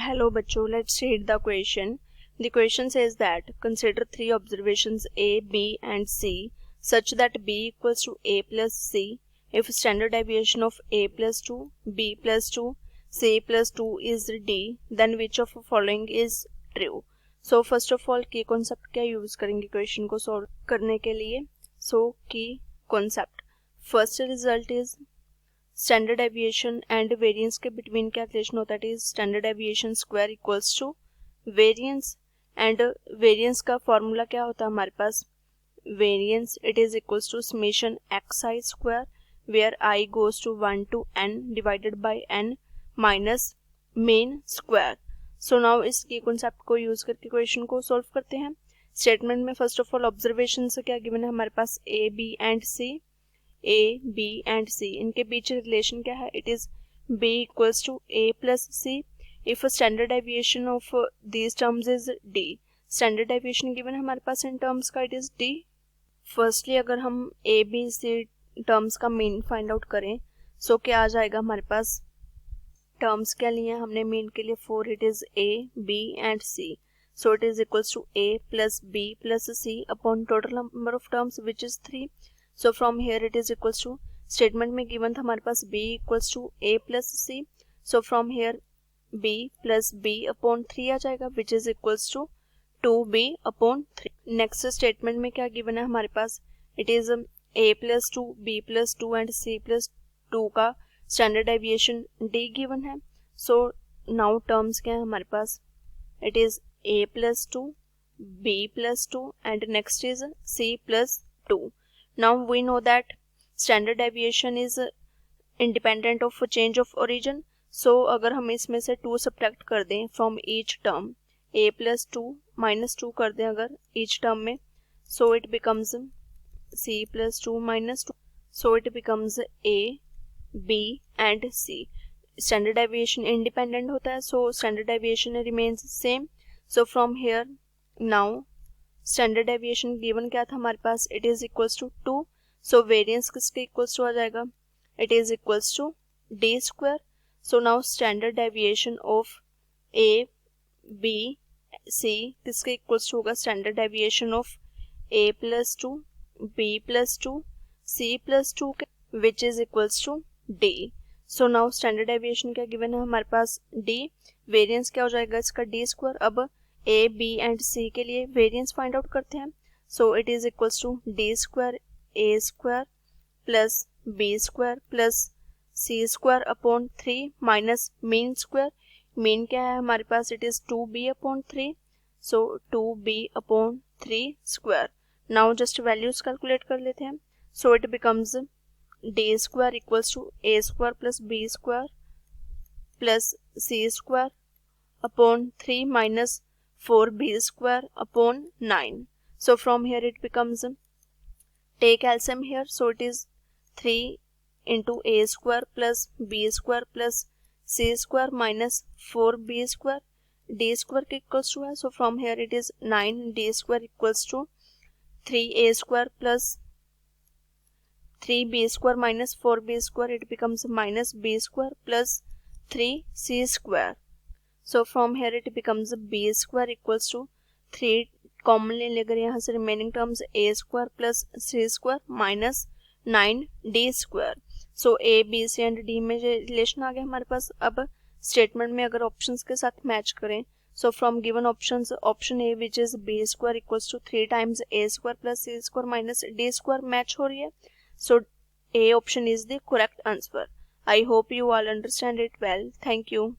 Hello बच्चों, let's read the question. The question says that consider three observations A, B and C such that B equals to A plus C if standard deviation of A plus 2, B plus 2, C plus 2 is D, then which of the following is true? So first of all key concept क्या use करेंगे question को solve करने के लिए. So key concept, first result is standard deviation and variance के between क्या relation होता है. Standard deviation square equals to variance and variance का फॉर्मूला क्या होता है हमारे पास. Variance it is equals to summation X I square where I goes to 1 to n divided by n minus mean square. So now इस key concept को use करके question को सॉल्व करते हैं. स्टेटमेंट में फर्स्ट ऑफ ऑल ऑब्जर्वेशन से क्या given है हमारे पास A B and C. A, B and C इनके बीच रिलेशन क्या है. It is B equals to A plus C if standard deviation of these terms is D. Standard deviation given है हमारे पास इन टर्म्स का, इट इज D. फर्स्टली अगर हम A, B, C terms का मीन फाइंड आउट करें सो क्या आ जाएगा हमारे पास. टर्म्स क्या लिए हमने मीन के लिए 4. It is A, B and C. So it is equals to A plus B plus C upon total number of terms which is 3. So from here it is equals to statement में given था हमारे पास B equals to A plus C. So from here B plus B upon 3 आ जाएगा which is equals to 2B upon 3. Next statement में क्या given है हमारे पास. It is A plus 2, B plus 2 and C plus 2 का standard deviation D given है. So now terms क्या है हमारे पास. It is A plus 2, B plus 2 and next is C plus 2. Now we know that standard deviation is independent of change of origin. So अगर हम इसमें से 2 subtract कर दें from each term, A plus 2 minus 2 कर दें अगर each term में, so it becomes C plus 2 minus 2. So it becomes A, B and C. Standard deviation independent होता है, so standard deviation remains same. So from here now standard deviation given क्या था हमारे पास. It is equals to 2. So variance किसके equals to आ जाएगा. It is equals to D square. So now standard deviation of A B C किसके equals to होगा. Standard deviation of A plus 2, B plus 2, C plus 2 which is equals to D. So now standard deviation क्या given है हमारे पास D. Variance क्या हो जाएगा इसका D square. अब ए बी एंड सी के लिए वेरिएंस फाइंड आउट करते हैं. So it is equals to D square A square plus B square plus C square upon 3 minus mean square. Mean क्या है हमारे पास. It is 2b upon 3. So 2b upon 3 square. Now just values calculate कर लेते हैं. So it becomes D square equals to A square plus B square plus C square upon 3 minus 4b square upon 9. So from here it becomes, take LCM here, so it is 3 into a square plus b square plus c square minus 4b square. d square के equals to है, so from here it is 9d square equals to 3a square plus 3b square minus 4b square. It becomes minus b square plus 3c square. So from here it becomes b square equals to 3 common ले लेकर यहाँ से remaining terms a square plus c square minus 9d square. So a b c and d में relation आ गया हमारे पास. अब statement में अगर ऑप्शंस के साथ मैच करें so from given options option a which is b square equals to 3 times a square plus c square minus d square match हो रही है. So a option is the correct answer. I hope you all understand it well. Thank you.